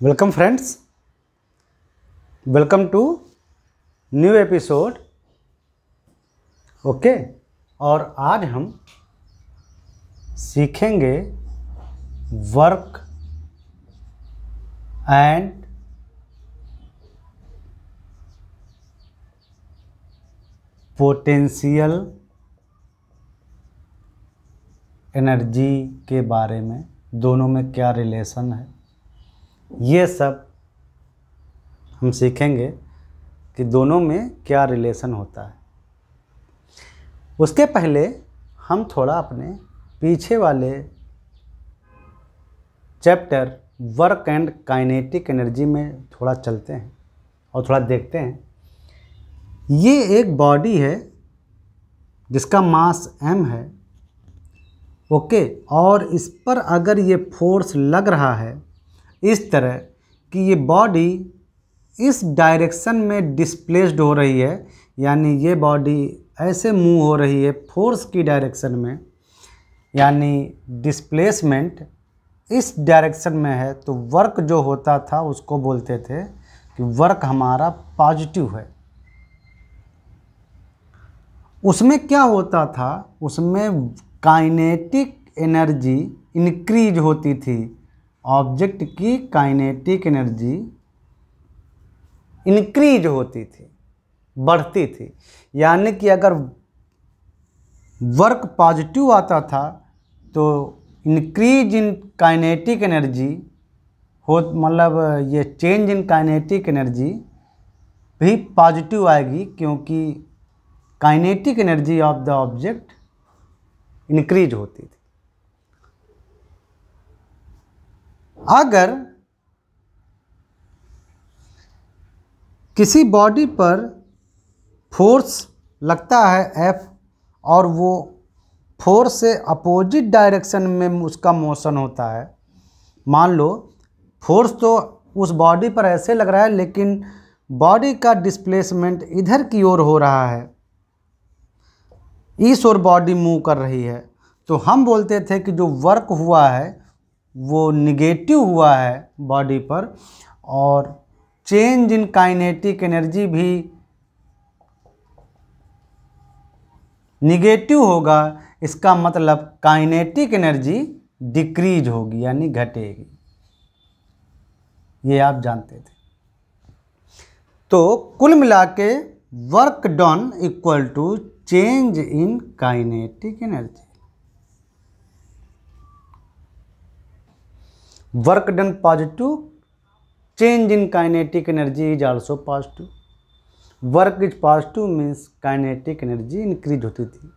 Welcome friends, welcome to new episode. Okay, और आज हम सीखेंगे वर्क एंड पोटेंशियल एनर्जी के बारे में, दोनों में क्या रिलेशन है, ये सब हम सीखेंगे कि दोनों में क्या रिलेशन होता है। उसके पहले हम थोड़ा अपने पीछे वाले chapter work and kinetic energy में थोड़ा चलते हैं और थोड़ा देखते हैं। ये एक बॉडी है जिसका मास m है, ओके, और इस पर अगर ये फोर्स लग रहा है इस तरह कि ये बॉडी इस डायरेक्शन में डिस्प्लेस्ड हो रही है, यानी ये बॉडी ऐसे मूव हो रही है फोर्स की डायरेक्शन में, यानी डिस्प्लेसमेंट इस डायरेक्शन में है, तो वर्क जो होता था उसको बोलते थे कि वर्क हमारा पॉजिटिव है। उसमें क्या होता था, उसमें काइनेटिक एनर्जी इंक्रीज होती थी। ऑब्जेक्ट की काइनेटिक एनर्जी इंक्रीज होती थी, बढ़ती थी। यानी कि अगर वर्क पॉजिटिव आता था तो इंक्रीज इन काइनेटिक एनर्जी हो, मतलब ये चेंज इन काइनेटिक एनर्जी भी पॉजिटिव आएगी, क्योंकि kinetic energy of the object increase होती थी। अगर किसी बॉडी पर फोर्स लगता है F और वो फोर्स से अपोजिट डायरेक्शन में उसका मोशन होता है, मान लो फोर्स तो उस बॉडी पर ऐसे लग रहा है लेकिन बॉडी का डिस्प्लेसमेंट इधर की ओर हो रहा है, इस ओर बॉडी मूव कर रही है, तो हम बोलते थे कि जो वर्क हुआ है वो निगेटिव हुआ है बॉडी पर, और चेंज इन काइनेटिक एनर्जी भी निगेटिव होगा। इसका मतलब काइनेटिक एनर्जी डिक्रीज होगी, यानी घटेगी। ये आप जानते थे। तो कुल मिला के work done equal to change in kinetic energy. Work done positive, change in kinetic energy is also positive. Work is positive means kinetic energy increase होती थी।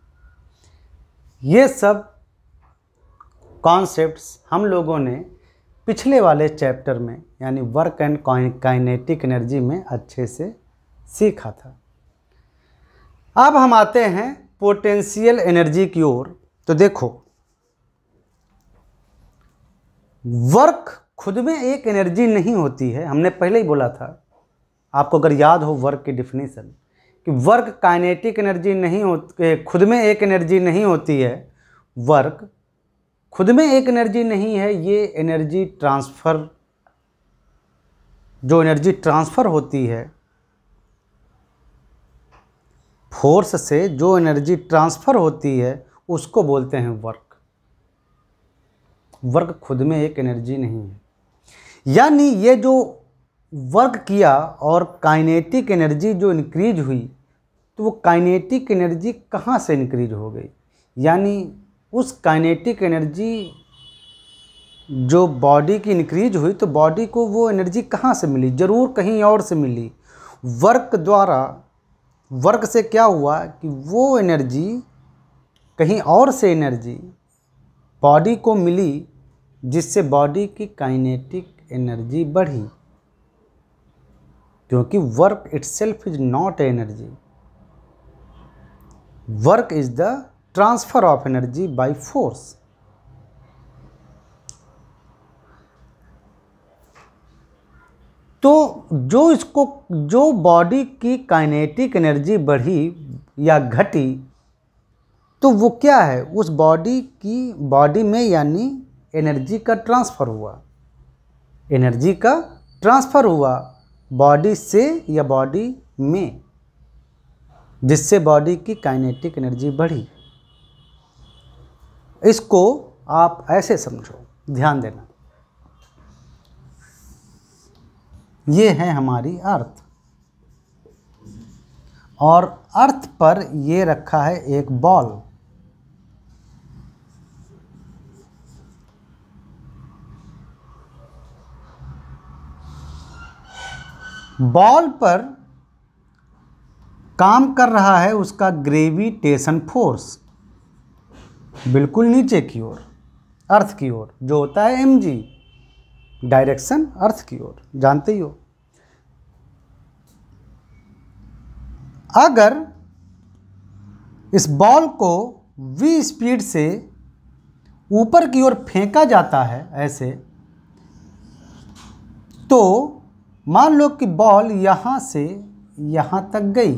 ये सब कॉन्सेप्ट्स हम लोगों ने पिछले वाले चैप्टर में, यानी वर्क एंड काइनेटिक एनर्जी में अच्छे से सीखा था। अब हम आते हैं पोटेंशियल एनर्जी की ओर। तो देखो, वर्क खुद में एक एनर्जी नहीं होती है। हमने पहले ही बोला था, आपको अगर याद हो वर्क की डिफिनीशन, कि वर्क काइनेटिक एनर्जी नहीं होती, खुद में एक एनर्जी नहीं होती है। वर्क खुद में एक एनर्जी नहीं है, ये एनर्जी ट्रांसफ़र, जो एनर्जी ट्रांसफ़र होती है फोर्स से, जो एनर्जी ट्रांसफ़र होती है उसको बोलते हैं वर्क। वर्क खुद में एक एनर्जी नहीं है। यानी ये जो वर्क किया और काइनेटिक एनर्जी जो इंक्रीज हुई, तो वो काइनेटिक एनर्जी कहाँ से इंक्रीज हो गई, यानी उस काइनेटिक एनर्जी जो बॉडी की इंक्रीज हुई, तो बॉडी को वो एनर्जी कहाँ से मिली, ज़रूर कहीं और से मिली। वर्क द्वारा, वर्क से क्या हुआ कि वो एनर्जी, कहीं और से एनर्जी बॉडी को मिली, जिससे बॉडी की काइनेटिक एनर्जी बढ़ी, क्योंकि work itself is not energy. Work is the transfer of energy by force. तो जो बॉडी की काइनेटिक एनर्जी बढ़ी या घटी, तो वो क्या है, उस बॉडी में यानी एनर्जी का ट्रांसफ़र हुआ। एनर्जी का ट्रांसफ़र हुआ बॉडी से या बॉडी में, जिससे बॉडी की काइनेटिक एनर्जी बढ़ी। इसको आप ऐसे समझो, ध्यान देना। ये है हमारी अर्थ, और अर्थ पर ये रखा है एक बॉल। बॉल पर काम कर रहा है उसका ग्रेविटेशन फोर्स, बिल्कुल नीचे की ओर, अर्थ की ओर, जो होता है mg, डायरेक्शन अर्थ की ओर, जानते ही हो। अगर इस बॉल को v स्पीड से ऊपर की ओर फेंका जाता है ऐसे, तो मान लो कि बॉल यहाँ से यहाँ तक गई,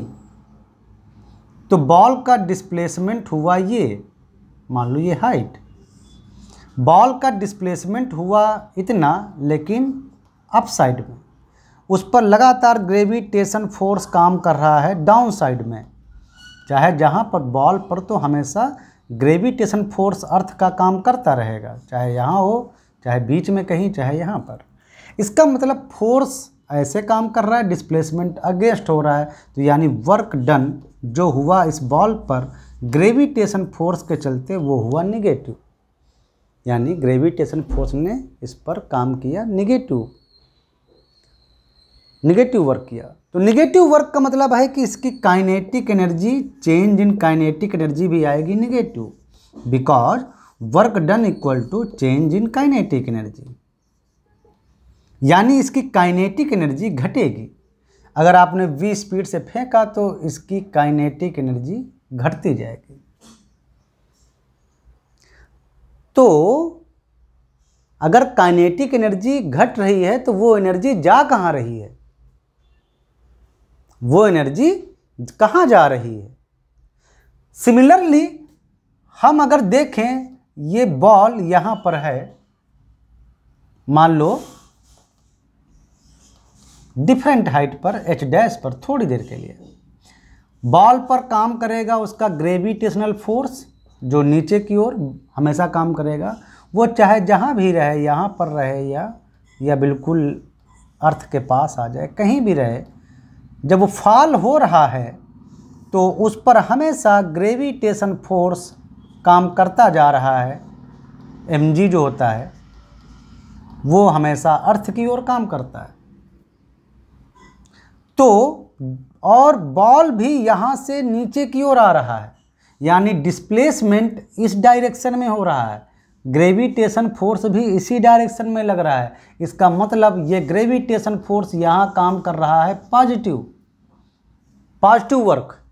तो बॉल का डिस्प्लेसमेंट हुआ ये, मान लो ये हाइट, बॉल का डिस्प्लेसमेंट हुआ इतना, लेकिन अप साइड में, उस पर लगातार ग्रेविटेशन फोर्स काम कर रहा है डाउन साइड में। चाहे जहाँ पर बॉल पर तो हमेशा ग्रेविटेशन फोर्स अर्थ का काम करता रहेगा, चाहे यहाँ हो, चाहे बीच में कहीं, चाहे यहाँ पर। इसका मतलब फोर्स ऐसे काम कर रहा है, डिस्प्लेसमेंट अगेंस्ट हो रहा है, तो यानी वर्क डन जो हुआ इस बॉल पर ग्रेविटेशन फोर्स के चलते वो हुआ निगेटिव, यानी ग्रेविटेशन फोर्स ने इस पर काम किया निगेटिव वर्क किया। तो निगेटिव वर्क का मतलब है कि इसकी kinetic energy, change in kinetic energy भी आएगी negative, because work done equal to change in kinetic energy, यानी इसकी काइनेटिक एनर्जी घटेगी। अगर आपने v स्पीड से फेंका तो इसकी काइनेटिक एनर्जी घटती जाएगी। तो अगर काइनेटिक एनर्जी घट रही है तो वो एनर्जी जा कहाँ रही है, वो एनर्जी कहाँ जा रही है। सिमिलरली हम अगर देखें, ये बॉल यहाँ पर है, मान लो डिफरेंट हाइट पर h डैश पर, थोड़ी देर के लिए बॉल पर काम करेगा उसका ग्रेविटेशनल फोर्स, जो नीचे की ओर हमेशा काम करेगा। वो चाहे जहाँ भी रहे, यहाँ पर रहे या बिल्कुल अर्थ के पास आ जाए, कहीं भी रहे, जब वो फॉल हो रहा है तो उस पर हमेशा ग्रेविटेशन फोर्स काम करता जा रहा है। mg जो होता है वो हमेशा अर्थ की ओर काम करता है। तो और बॉल भी यहाँ से नीचे की ओर आ रहा है, यानी डिस्प्लेसमेंट इस डायरेक्शन में हो रहा है, ग्रेविटेशन फोर्स भी इसी डायरेक्शन में लग रहा है। इसका मतलब ये ग्रेविटेशन फोर्स यहाँ काम कर रहा है पॉजिटिव वर्क।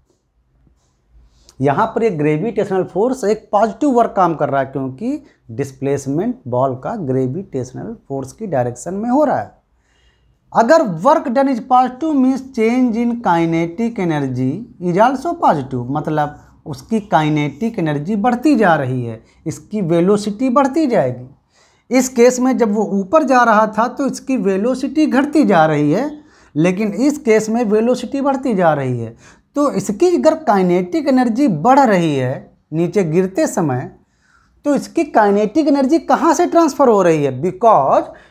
यहाँ पर एक ग्रेविटेशनल फोर्स एक पॉजिटिव वर्क काम कर रहा है, क्योंकि डिस्प्लेसमेंट बॉल का ग्रेविटेशनल फोर्स की डायरेक्शन में हो रहा है। अगर work done is positive means change in kinetic energy is also positive, मतलब उसकी काइनेटिक एनर्जी बढ़ती जा रही है, इसकी वेलोसिटी बढ़ती जाएगी। इस केस में जब वो ऊपर जा रहा था तो इसकी वेलोसिटी घटती जा रही है, लेकिन इस केस में वेलोसिटी बढ़ती जा रही है। तो इसकी अगर काइनेटिक एनर्जी बढ़ रही है नीचे गिरते समय, तो इसकी काइनेटिक एनर्जी कहाँ से ट्रांसफ़र हो रही है,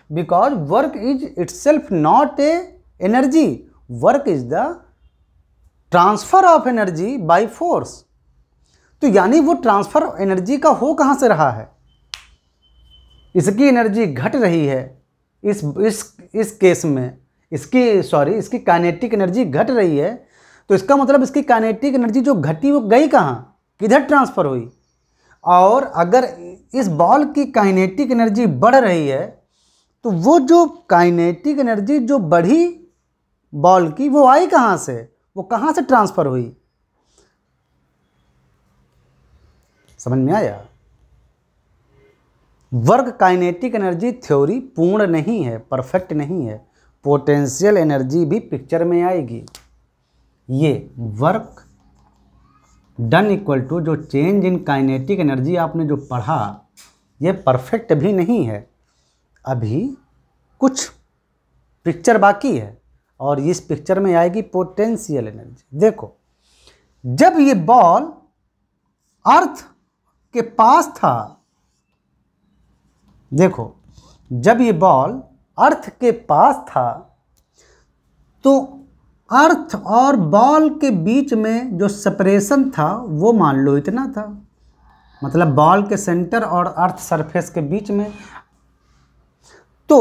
because work is itself not a energy, work is the transfer of energy by force. तो यानी वो ट्रांसफ़र एनर्जी का हो कहाँ से रहा है, इसकी एनर्जी घट रही है इस केस में, इसकी काइनेटिक एनर्जी घट रही है। तो इसका मतलब इसकी काइनेटिक एनर्जी जो घटी वो गई कहाँ, किधर ट्रांसफ़र हुई। और अगर इस बॉल की काइनेटिक एनर्जी बढ़ रही है तो वो जो काइनेटिक एनर्जी जो बढ़ी बॉल की, वो आई कहाँ से, वो कहाँ से ट्रांसफ़र हुई। समझ में आया। वर्क काइनेटिक एनर्जी थ्योरी पूर्ण नहीं है, परफेक्ट नहीं है, पोटेंशियल एनर्जी भी पिक्चर में आएगी। ये वर्क डन इक्वल टू जो चेंज इन काइनेटिक एनर्जी आपने जो पढ़ा, ये परफेक्ट भी नहीं है, अभी कुछ पिक्चर बाकी है और इस पिक्चर में आएगी पोटेंशियल एनर्जी। देखो, जब ये बॉल अर्थ के पास था, देखो जब ये बॉल अर्थ के पास था तो अर्थ और बॉल के बीच में जो सेपरेशन था वो मान लो इतना था, मतलब बॉल के सेंटर और अर्थ सरफेस के बीच में, तो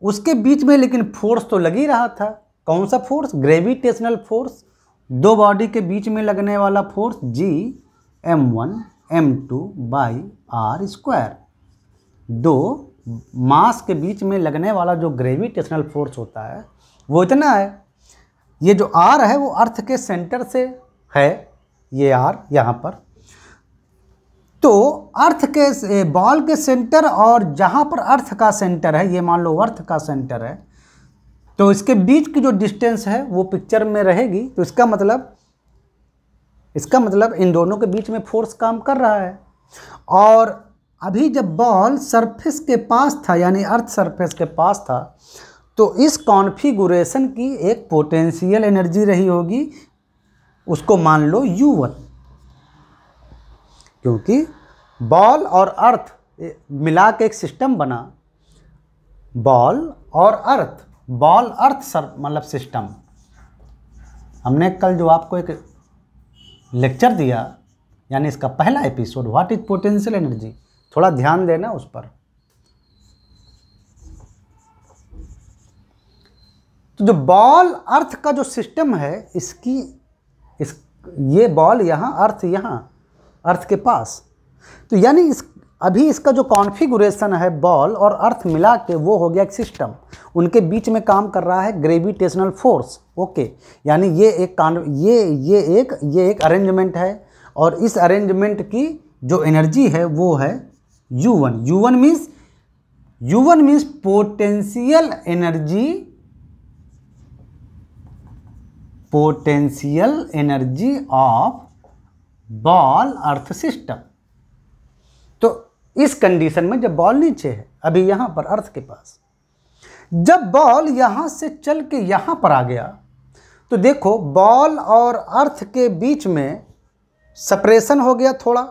उसके बीच में लेकिन फोर्स तो लग ही रहा था। कौन सा फोर्स? ग्रेविटेशनल फोर्स, दो बॉडी के बीच में लगने वाला force Gm1 m2 by are square. दो मास के बीच में लगने वाला जो ग्रेविटेशनल फोर्स होता है वो इतना है। ये जो आर है वो अर्थ के सेंटर से है, ये आर यहाँ पर, तो अर्थ के बॉल के सेंटर और जहाँ पर अर्थ का सेंटर है, ये मान लो अर्थ का सेंटर है, तो इसके बीच की जो डिस्टेंस है वो पिक्चर में रहेगी। तो इसका मतलब इन दोनों के बीच में फोर्स काम कर रहा है। और अभी जब बॉल सरफेस के पास था, यानी अर्थ सरफेस के पास था, तो इस कॉन्फ़िगरेशन की एक पोटेंशियल एनर्जी रही होगी, उसको मान लो U1, क्योंकि बॉल और अर्थ मिला के एक सिस्टम बना। बॉल और अर्थ, बॉल अर्थ मतलब सिस्टम। हमने कल जो आपको एक लेक्चर दिया, यानी इसका पहला episode, what is potential energy, थोड़ा ध्यान देना उस पर। तो जो बॉल अर्थ का जो सिस्टम है, ये बॉल यहाँ, अर्थ के पास, तो यानी अभी इसका जो कॉन्फ़िगरेशन है बॉल और अर्थ मिला के, वो हो गया एक सिस्टम। उनके बीच में काम कर रहा है ग्रेविटेशनल फोर्स। ओके, यानी ये एक अरेंजमेंट है और इस अरेंजमेंट की जो एनर्जी है वो है U1। U1 means potential energy of ball earth system. तो इस कंडीशन में जब बॉल नीचे है, अभी यहाँ पर अर्थ के पास, जब बॉल यहाँ से चल के यहाँ पर आ गया, तो देखो बॉल और अर्थ के बीच में सेपरेशन हो गया थोड़ा,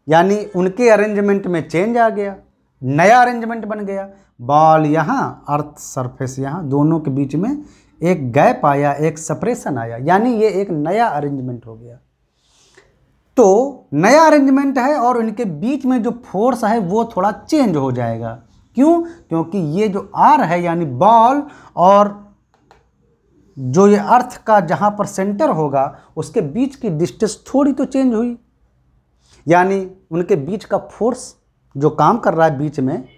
यानी उनके अरेंजमेंट में चेंज आ गया, नया अरेंजमेंट बन गया। बॉल यहाँ, अर्थ सरफेस यहाँ, दोनों के बीच में एक गैप आया, एक सेपरेशन आया, यानी ये एक नया अरेंजमेंट हो गया। तो नया अरेंजमेंट है और इनके बीच में जो फोर्स है वो थोड़ा चेंज हो जाएगा। क्यों? क्योंकि ये जो आर है, यानी बॉल और जो ये अर्थ का जहाँ पर सेंटर होगा, उसके बीच की डिस्टेंस थोड़ी तो चेंज हुई, यानी उनके बीच का फोर्स जो काम कर रहा है बीच में,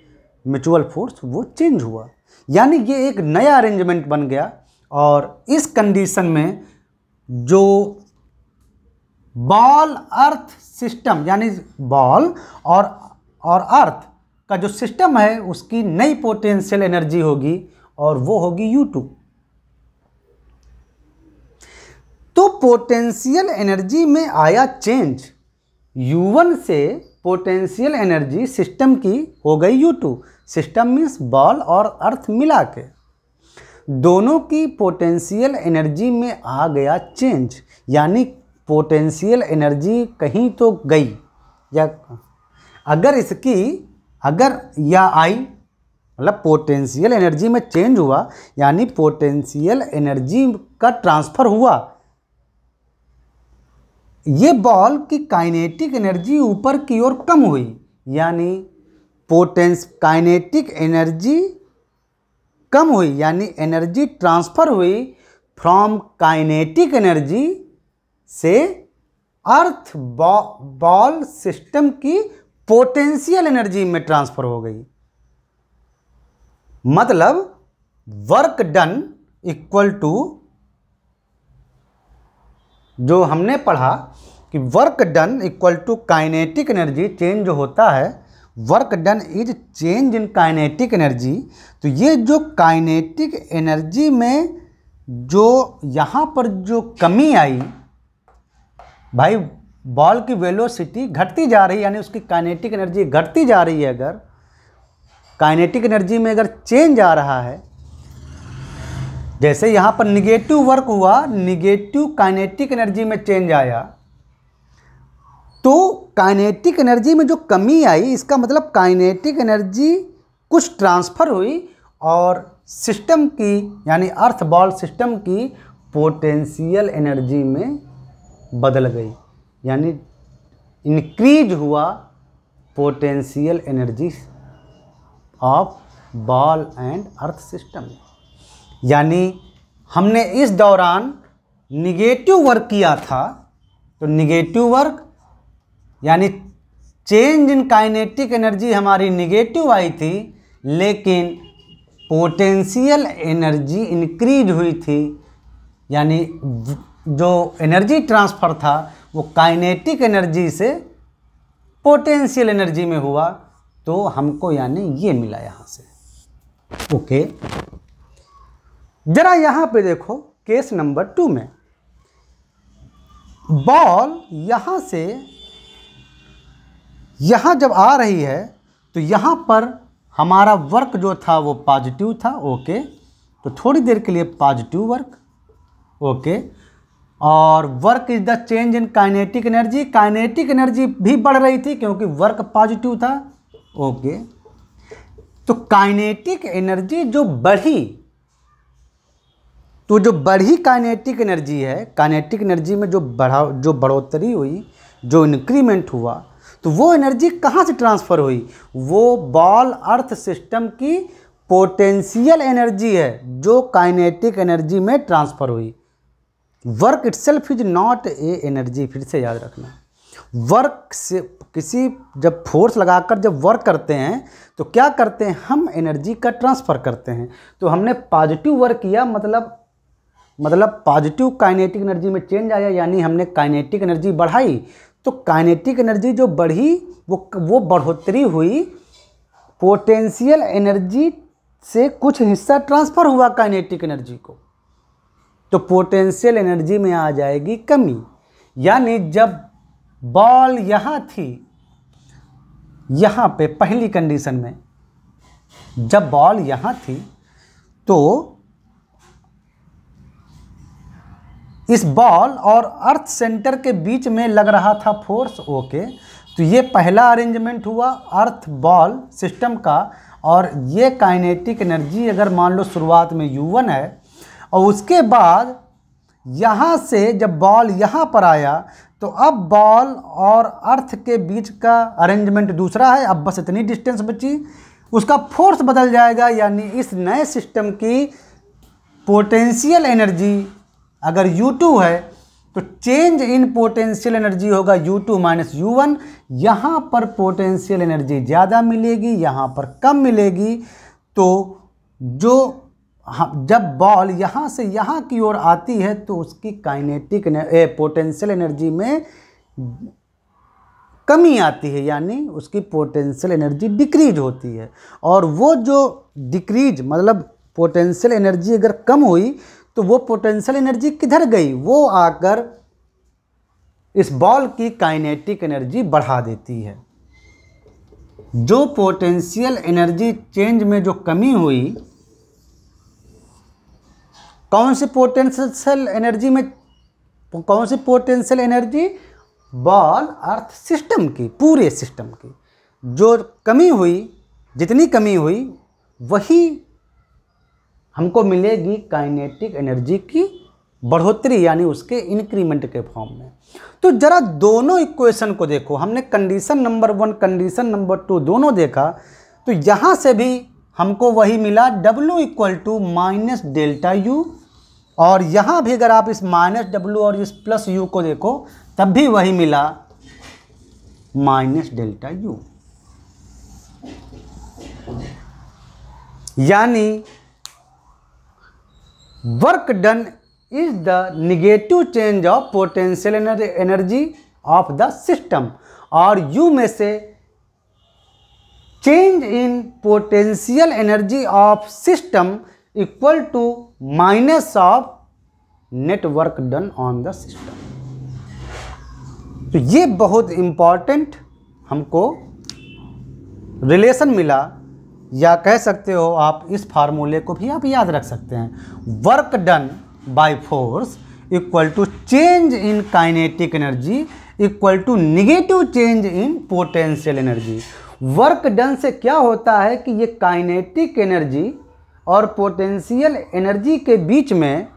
म्यूचुअल फोर्स, वो चेंज हुआ, यानी ये एक नया अरेंजमेंट बन गया। और इस कंडीशन में जो बॉल अर्थ सिस्टम, यानी बॉल और अर्थ का जो सिस्टम है, उसकी नई पोटेंशियल एनर्जी होगी और वो होगी U2। तो पोटेंशियल एनर्जी में आया चेंज, U1 से पोटेंशियल एनर्जी सिस्टम की हो गई U2। सिस्टम मीन्स बॉल और अर्थ मिला के, दोनों की पोटेंशियल एनर्जी में आ गया चेंज, यानी पोटेंशियल एनर्जी कहीं तो गई, या आई, मतलब पोटेंशियल एनर्जी में चेंज हुआ, यानी पोटेंशियल एनर्जी का ट्रांसफ़र हुआ। ये बॉल की काइनेटिक एनर्जी ऊपर की ओर कम हुई, यानी काइनेटिक एनर्जी कम हुई, यानी एनर्जी ट्रांसफ़र हुई फ्रॉम काइनेटिक एनर्जी से अर्थ बॉल सिस्टम की पोटेंशियल एनर्जी में ट्रांसफ़र हो गई। मतलब वर्क डन इक्वल टू, जो हमने पढ़ा कि work done equal to kinetic energy, change जो होता है, work done is change in kinetic energy. तो ये जो काइनेटिक एनर्जी में जो यहाँ पर जो कमी आई, भाई बॉल की वेलोसिटी घटती जा रही है, यानी उसकी काइनेटिक एनर्जी घटती जा रही है अगर, काइनेटिक एनर्जी में अगर चेंज आ रहा है, जैसे यहाँ पर निगेटिव वर्क हुआ, निगेटिव काइनेटिक एनर्जी में चेंज आया, तो काइनेटिक एनर्जी में जो कमी आई, इसका मतलब काइनेटिक एनर्जी कुछ ट्रांसफ़र हुई और सिस्टम की यानी अर्थ बॉल सिस्टम की पोटेंशियल एनर्जी में बदल गई, यानी इंक्रीज हुआ potential energy of ball and earth system. यानी हमने इस दौरान निगेटिव वर्क किया था, तो निगेटिव वर्क यानी चेंज इन काइनेटिक एनर्जी हमारी निगेटिव आई थी, लेकिन पोटेंशियल एनर्जी इंक्रीज हुई थी, यानी जो एनर्जी ट्रांसफ़र था वो काइनेटिक एनर्जी से पोटेंशियल एनर्जी में हुआ, तो हमको यानी ये मिला यहाँ से। ओके, जरा यहाँ पे देखो केस नंबर 2 में बॉल यहाँ से यहाँ जब आ रही है तो यहाँ पर हमारा वर्क जो था वो पॉजिटिव था। ओके, तो थोड़ी देर के लिए पॉजिटिव वर्क। ओके, और work is the change in kinetic energy, kinetic energy भी बढ़ रही थी क्योंकि वर्क पॉजिटिव था। ओके, तो काइनेटिक एनर्जी जो बढ़ी, तो जो बढ़ी काइनेटिक एनर्जी है, काइनेटिक एनर्जी में जो बढ़ोतरी हुई, जो इंक्रीमेंट हुआ, तो वो एनर्जी कहाँ से ट्रांसफ़र हुई? वो बॉल अर्थ सिस्टम की पोटेंशियल एनर्जी है जो काइनेटिक एनर्जी में ट्रांसफ़र हुई। Work itself is not a energy, फिर से याद रखना। वर्क से किसी जब फोर्स लगाकर जब वर्क करते हैं तो क्या करते हैं, हम एनर्जी का ट्रांसफ़र करते हैं। तो हमने पॉजिटिव वर्क किया, मतलब पॉजिटिव काइनेटिक एनर्जी में चेंज आया, यानी हमने काइनेटिक एनर्जी बढ़ाई। तो काइनेटिक एनर्जी जो बढ़ी वो बढ़ोतरी हुई, पोटेंशियल एनर्जी से कुछ हिस्सा ट्रांसफ़र हुआ काइनेटिक एनर्जी को, तो पोटेंशियल एनर्जी में आ जाएगी कमी। यानी जब बॉल यहाँ थी, यहाँ पे पहली कंडीशन में जब बॉल यहाँ थी तो इस बॉल और अर्थ सेंटर के बीच में लग रहा था फोर्स। ओके, तो ये पहला अरेंजमेंट हुआ अर्थ बॉल सिस्टम का, और ये काइनेटिक एनर्जी अगर मान लो शुरुआत में U1 है, और उसके बाद यहाँ से जब बॉल यहाँ पर आया तो अब बॉल और अर्थ के बीच का अरेंजमेंट दूसरा है, अब बस इतनी डिस्टेंस बची, उसका फोर्स बदल जाएगा। यानी इस नए सिस्टम की पोटेंशियल एनर्जी अगर U2 है तो चेंज इन पोटेंशियल एनर्जी होगा U2 माइनस U1। यहाँ पर पोटेंशियल एनर्जी ज़्यादा मिलेगी, यहाँ पर कम मिलेगी। तो जो जब बॉल यहाँ से यहाँ की ओर आती है तो उसकी काइनेटिक पोटेंशियल एनर्जी में कमी आती है, यानी उसकी पोटेंशियल एनर्जी डिक्रीज होती है। और वो जो डिक्रीज मतलब पोटेंशियल एनर्जी अगर कम हुई तो वो पोटेंशियल एनर्जी किधर गई? वो आकर इस बॉल की काइनेटिक एनर्जी बढ़ा देती है। जो पोटेंशियल एनर्जी चेंज में जो कमी हुई, कौन सी पोटेंशियल एनर्जी में, कौन सी potential energy? Ball earth system की, पूरे सिस्टम की जो कमी हुई, जितनी कमी हुई वही हमको मिलेगी काइनेटिक एनर्जी की बढ़ोतरी, यानी उसके इंक्रीमेंट के फॉर्म में। तो जरा दोनों इक्वेशन को देखो, हमने कंडीशन नंबर 1 कंडीशन नंबर 2 दोनों देखा, तो यहाँ से भी हमको वही मिला W equal to minus delta U, और यहाँ भी अगर आप इस माइनस W और इस प्लस U को देखो तब भी वही मिला माइनस डेल्टा U। यानी work done is the negative change of potential energy of the system, और U में से change in potential energy of system equal to minus of net work done on the system. तो ये बहुत important हमको relation मिला या कह सकते हो आप इस फार्मूले को भी आप याद रख सकते हैं, work done by force equal to change in kinetic energy equal to negative change in potential energy. Work done से क्या होता है कि ये काइनेटिक एनर्जी और पोटेंशियल एनर्जी के बीच में,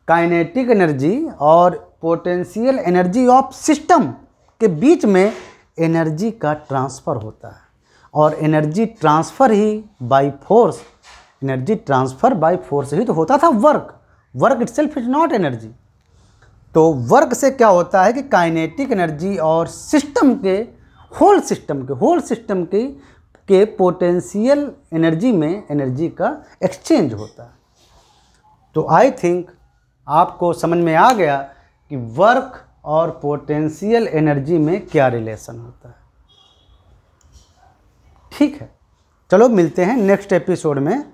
काइनेटिक एनर्जी और पोटेंशियल एनर्जी ऑफ सिस्टम के बीच में एनर्जी का ट्रांसफ़र होता है, और एनर्जी ट्रांसफ़र ही by force, energy transfer by force ही तो होता था work. Work itself is not energy. तो वर्क से क्या होता है कि काइनेटिक एनर्जी और सिस्टम के, होल सिस्टम के पोटेंशियल एनर्जी में एनर्जी का एक्सचेंज होता है। तो आई थिंक आपको समझ में आ गया कि वर्क और पोटेंशियल एनर्जी में क्या रिलेशन होता है। ठीक है, चलो मिलते हैं नेक्स्ट एपिसोड में।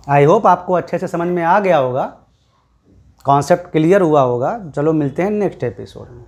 आई होप आपको अच्छे से समझ में आ गया होगा, कॉन्सेप्ट क्लियर हुआ होगा। चलो मिलते हैं नेक्स्ट एपिसोड में।